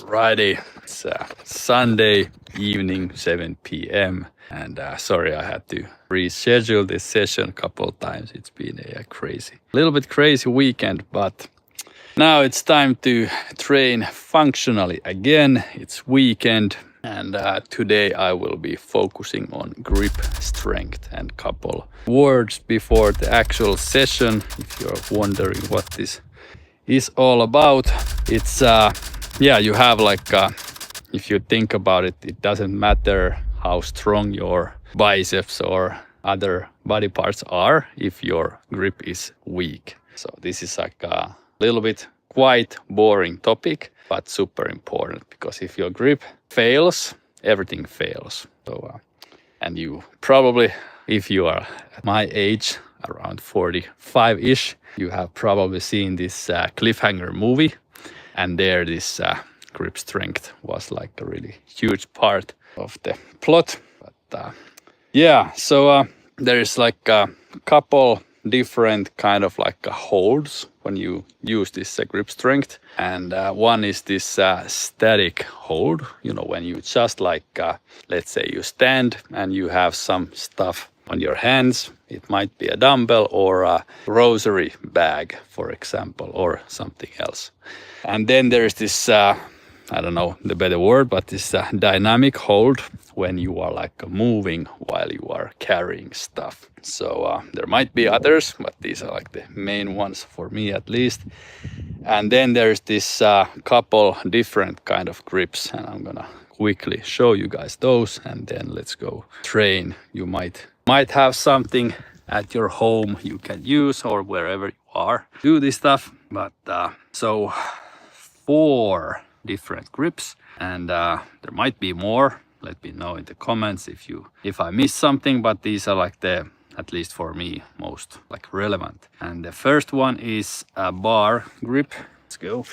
Alrighty, it's Sunday evening, 7 p.m. And sorry, I had to reschedule this session a couple of times. It's been a little bit crazy weekend, but now it's time to train functionally again. It's weekend, and today I will be focusing on grip strength and couple words before the actual session. If you're wondering what this is all about, it's you have if you think about it, it doesn't matter how strong your biceps or other body parts are if your grip is weak. So this is like a little bit quite boring topic, but super important, because if your grip fails, everything fails. So and you probably, if you are at my age, around 45-ish, you have probably seen this cliffhanger movie, and there this grip strength was like a really huge part of the plot. But so there is like a couple different kind of like holds when you use this grip strength, and one is this static hold. You know, when you just let's say you stand and you have some stuff on your hands. It might be a dumbbell or a rosary bag, for example, or something else. And then there's this I don't know the better word, but this dynamic hold when you are like moving while you are carrying stuff. So there might be others, but these are like the main ones for me at least. And then there's this couple different kind of grips, and I'm gonna quickly show you guys those, and then let's go train. You might have something at your home you can use, or wherever you are, do this stuff. But so 4 different grips, and there might be more. Let me know in the comments if I miss something, but these are like the, at least for me, most like relevant. And the first one is a bar grip. Let's go.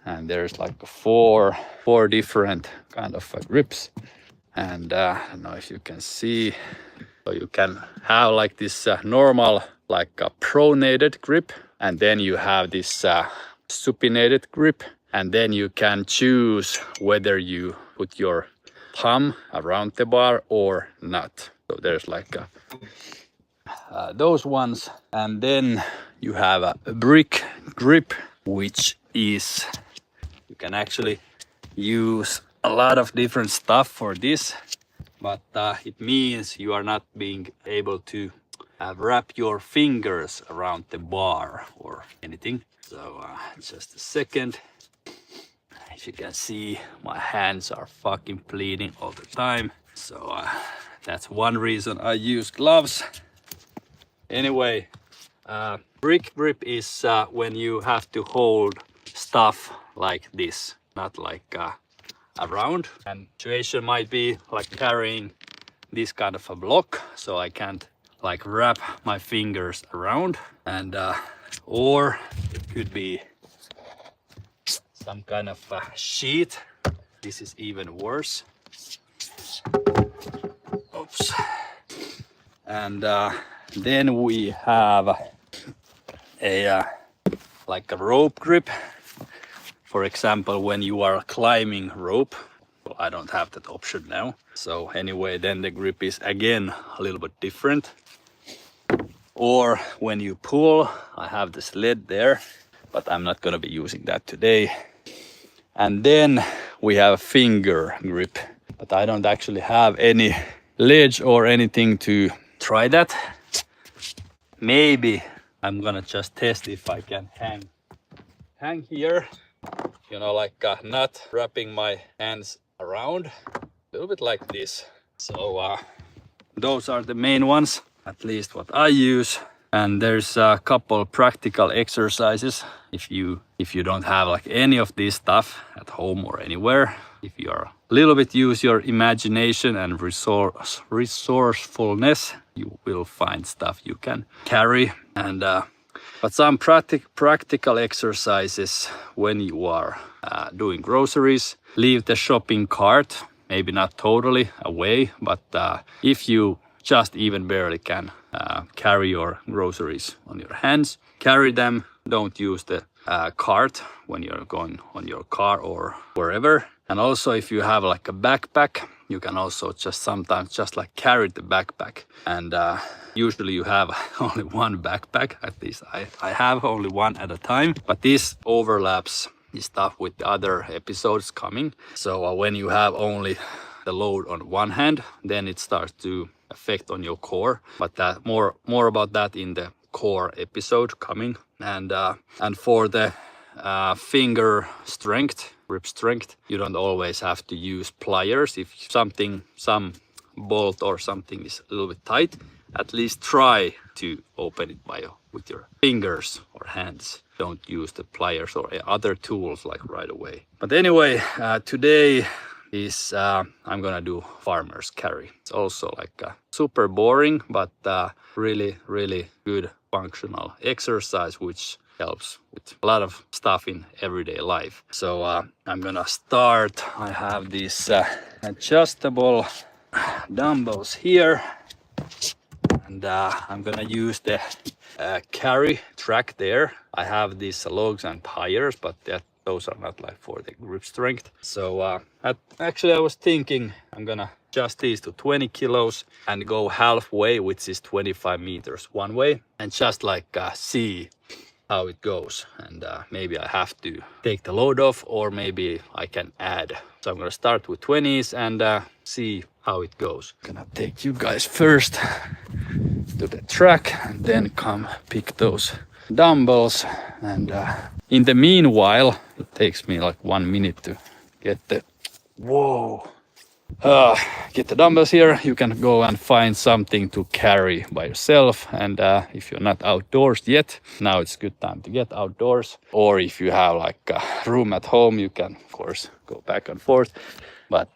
And there's like 4 different kind of grips, and I don't know if you can see. So you can have like this normal, like a pronated grip, and then you have this supinated grip, and then you can choose whether you put your thumb around the bar or not. So there's like those ones, and then you have a brick grip, which is, you can actually use a lot of different stuff for this, but it means you are not being able to wrap your fingers around the bar or anything. So just a second. As you can see, my hands are fucking bleeding all the time. So that's one reason I use gloves. Anyway, brick grip is when you have to hold stuff like this, not like around. And situation might be like carrying this kind of a block, so I can't like wrap my fingers around, and or it could be some kind of a sheet. This is even worse. Oops. And then we have a like a rope grip. For example, when you are climbing rope. Well, I don't have that option now. So anyway, then the grip is again a little bit different. Or when you pull, I have the sled there, but I'm not gonna be using that today. And then we have finger grip, but I don't actually have any ledge or anything to try that. Maybe I'm gonna just test if I can hang here, you know, like not wrapping my hands around, a little bit like this. So those are the main ones, at least what I use. And there's a couple practical exercises if you don't have like any of this stuff at home or anywhere. If you are a little bit use your imagination and resourcefulness, you will find stuff you can carry. And but some practical exercises when you are doing groceries. Leave the shopping cart, maybe not totally away, but if you just even barely can carry your groceries on your hands, carry them. Don't use the cart when you're going on your car or wherever. And also if you have like a backpack, you can also just sometimes just like carry the backpack. And usually you have only one backpack, at least I have only one at a time. But this overlaps this stuff with the other episodes coming. So when you have only the load on one hand, then it starts to affect on your core. But that more about that in the core episode coming. And for the finger strength, grip strength, you don't always have to use pliers. If some bolt or something is a little bit tight, at least try to open it with your fingers or hands. Don't use the pliers or other tools like right away. But anyway, today is I'm gonna do farmer's carry. It's also like super boring, but really good functional exercise, which helps with a lot of stuff in everyday life. So I'm gonna start. I have these adjustable dumbbells here, and I'm gonna use the carry track there. I have these logs and tires, but those are not like for the grip strength. So actually I was thinking I'm gonna adjust these to 20 kilos and go halfway, which is 25 meters one way, and just like see how it goes. And maybe I have to take the load off, or maybe I can add. So I'm gonna start with 20s and see how it goes. I'm gonna take you guys first to the track and then come pick those dumbbells. And in the meanwhile, it takes me like 1 minute to get the get the dumbbells here. You can go and find something to carry by yourself. And if you're not outdoors yet, now it's good time to get outdoors. Or if you have like a room at home, you can of course go back and forth. But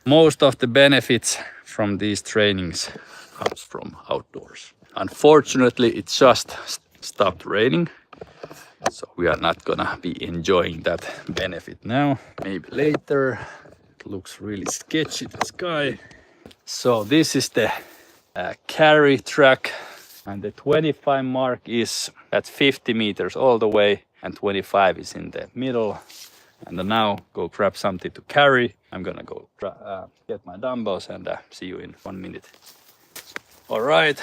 most of the benefits from these trainings comes from outdoors. Unfortunately, it just stopped raining, so we are not gonna be enjoying that benefit now. Maybe later. It looks really sketchy, the sky. So this is the carry track, and the 25 mark is at 50 meters all the way, and 25 is in the middle. And now go grab something to carry. I'm gonna go get my dumbbells and see you in 1 minute. All right,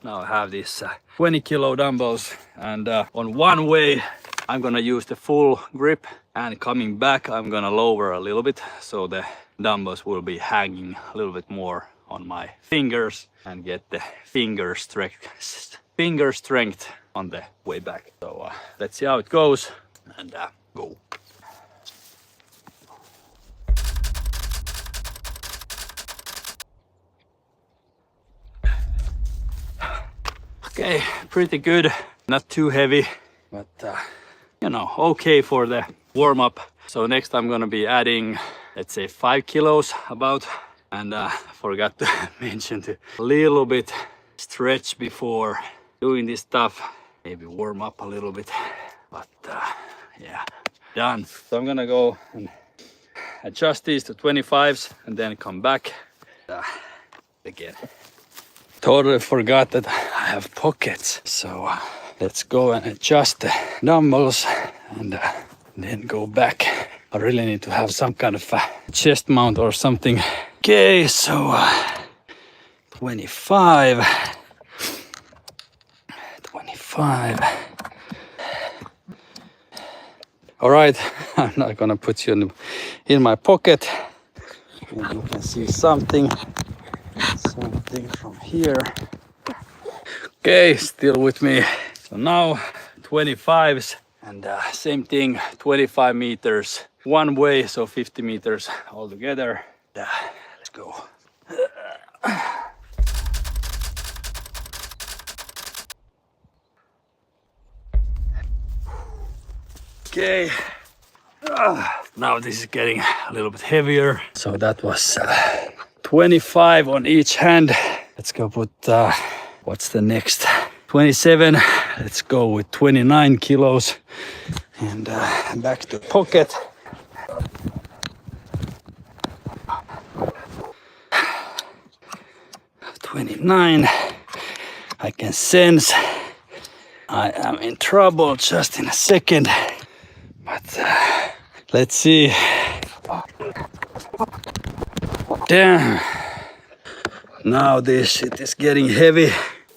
now I have these 20 kilo dumbbells, and on one way I'm gonna use the full grip, and coming back I'm gonna lower a little bit so the dumbbells will be hanging a little bit more on my fingers and get the finger strength on the way back. So let's see how it goes and go. Okay, pretty good, not too heavy, but you know, okay for the warm-up. So next I'm gonna be adding, let's say 5 kilos about, and forgot to mention to a little bit stretch before doing this stuff, maybe warm up a little bit, but yeah, done. So I'm gonna go and adjust these to 25s and then come back again. Totally forgot that I have pockets, so let's go and adjust the dumbbells and then go back. I really need to have some kind of chest mount or something. Okay, so 25. All right, I'm not gonna put you in my pocket. And you can see something from here. Okay, still with me. So now 25s, and same thing, 25 meters one way, so 50 meters all together. Let's go. Okay, now this is getting a little bit heavier. So that was 25 on each hand. Let's go put, what's the next? 27. Let's go with 29 kilos. And back to pocket. $29. I can sense I am in trouble just in a second. But let's see. Damn. Now this shit is getting heavy.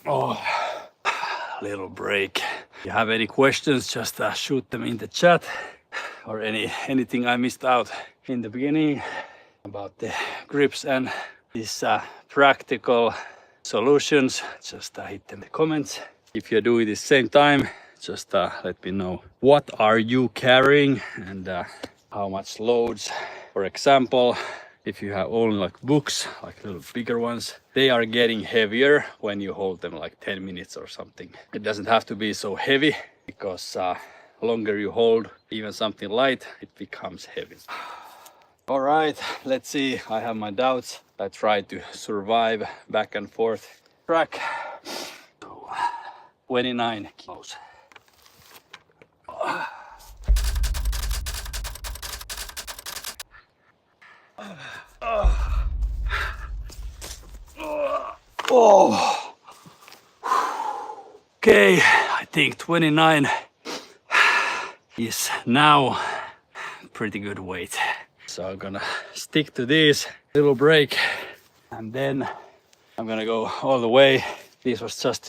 Oh, little break. If you have any questions, just shoot them in the chat. Or anything I missed out in the beginning about the grips and these practical solutions, just hit them in the comments. If you're doing this same time, just let me know what are you carrying and how much loads. For example, if you have only like books, like little bigger ones, they are getting heavier when you hold them like 10 minutes or something. It doesn't have to be so heavy because longer you hold even something light, it becomes heavy. All right, let's see. I have my doubts. I try to survive back and forth track. 29 kilos. Oh. Okay, I think 29 is now pretty good weight. So I'm gonna stick to this little break and then I'm gonna go all the way. This was just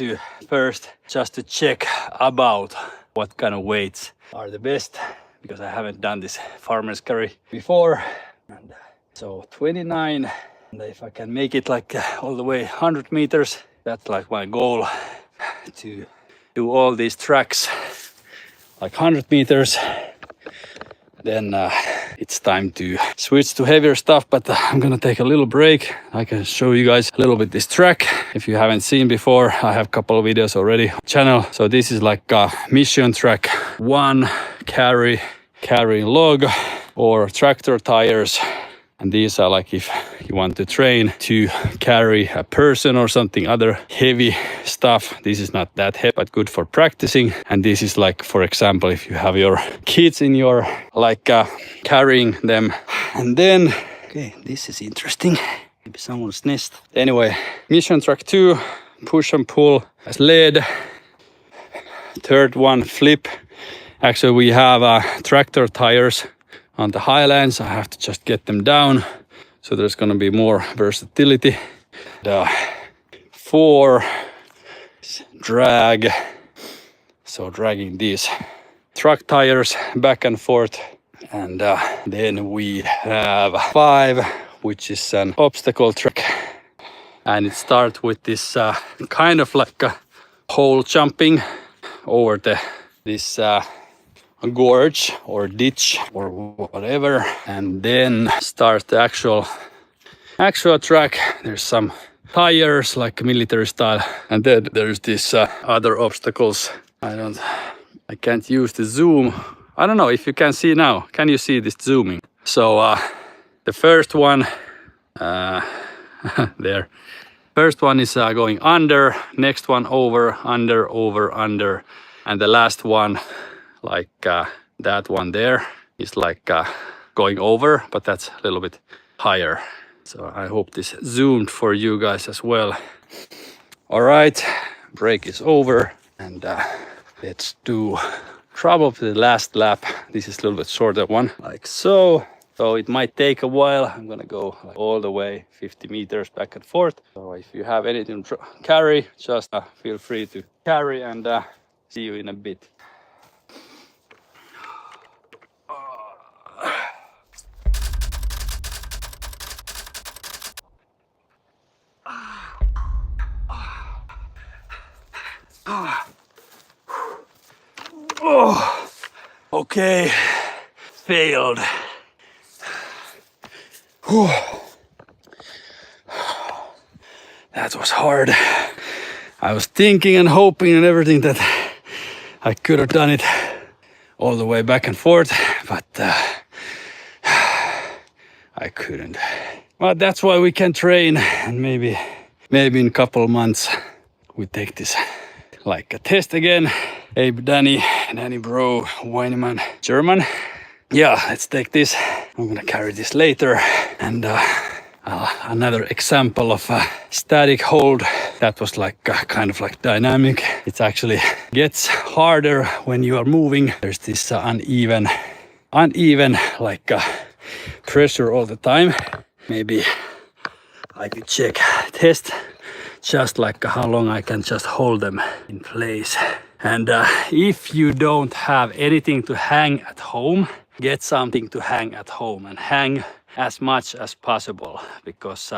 to check about what kind of weights are the best because I haven't done this farmer's carry before. And so 29, and if I can make it like all the way 100 meters, that's like my goal, to do all these tracks like 100 meters. Then it's time to switch to heavier stuff, but I'm gonna take a little break. I can show you guys a little bit this track. If you haven't seen before, I have a couple of videos already on the channel. So this is like a mission track, one carrying log or tractor tires. And these are like if you want to train to carry a person or something other heavy stuff. This is not that heavy, but good for practicing. And this is like, for example, if you have your kids in your, like carrying them. And then, okay, this is interesting. Maybe someone's nest. Anyway, mission track 2, push and pull as lead. Third one, flip. Actually, we have tractor tires on the highlands. I have to just get them down, so there's gonna be more versatility. 4, drag, so dragging these truck tires back and forth. And then we have 5, which is an obstacle track. And it starts with this kind of like a hole jumping over this gorge or ditch or whatever, and then start the actual track. There's some tires like military style, and then there's this other obstacles. I can't use the zoom. I don't know if you can see now. Can you see this zooming? So the first one there. First one is going under, next one over, under, over, under, and the last one, like that one there, is like going over, but that's a little bit higher. So I hope this zoomed for you guys as well. All right, break is over, and let's do probably the last lap. This is a little bit shorter one, like so. So it might take a while. I'm gonna go like all the way 50 meters back and forth. So if you have anything to carry, just feel free to carry, and see you in a bit. Oh, okay, failed. Whew. That was hard. I was thinking and hoping and everything that I could have done it all the way back and forth, but I couldn't. But that's why we can train, and maybe in a couple of months we take this like a test again. Abe, Danny Bro, Weinemann, German. Yeah, let's take this. I'm gonna carry this later, and Another example of a static hold that was like kind of like dynamic. It actually gets harder when you are moving. There's this uneven like pressure all the time. Maybe I could test just like how long I can just hold them in place. And if you don't have anything to hang at home, get something to hang at home and hang as much as possible, because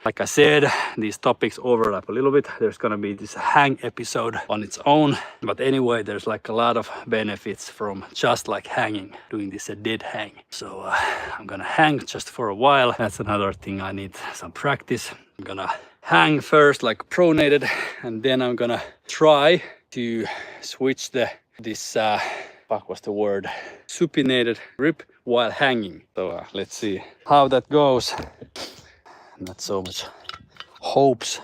like I said, these topics overlap a little bit. There's gonna be this hang episode on its own, but anyway, there's like a lot of benefits from just like hanging, doing this a dead hang. So I'm gonna hang just for a while. That's another thing I need some practice. I'm gonna hang first like pronated, and then I'm gonna try to switch this supinated grip while hanging. So let's see how that goes. Not so much hopes.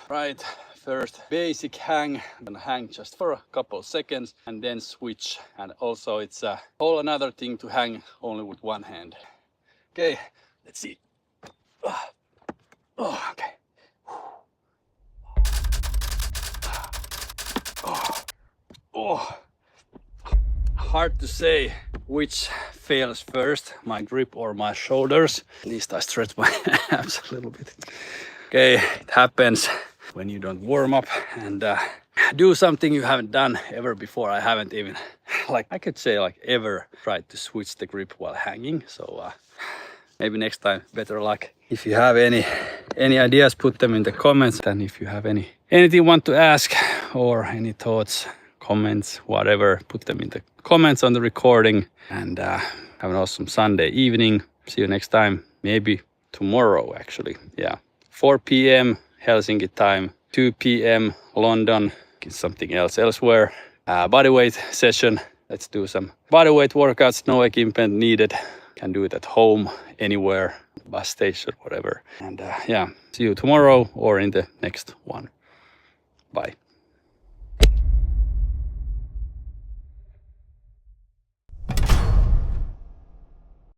Right, first basic hang. I'm gonna hang just for a couple seconds and then switch. And also it's a whole another thing to hang only with one hand. Okay, let's see. Oh, okay. Oh. Hard to say which fails first, my grip or my shoulders. At least I stretch my abs a little bit. Okay, it happens when you don't warm up and do something you haven't done ever before. I haven't even, I could say ever tried to switch the grip while hanging. So maybe next time, better luck. If you have any ideas, put them in the comments. And if you have anything you want to ask or any thoughts, comments, whatever, put them in the comments on the recording. And have an awesome Sunday evening. See you next time, maybe tomorrow actually. Yeah, 4 p.m. Helsinki time, 2 p.m. London, something else elsewhere. Bodyweight session. Let's do some bodyweight workouts, no equipment needed. Can do it at home, anywhere, bus station, whatever. And yeah, see you tomorrow or in the next one. Bye.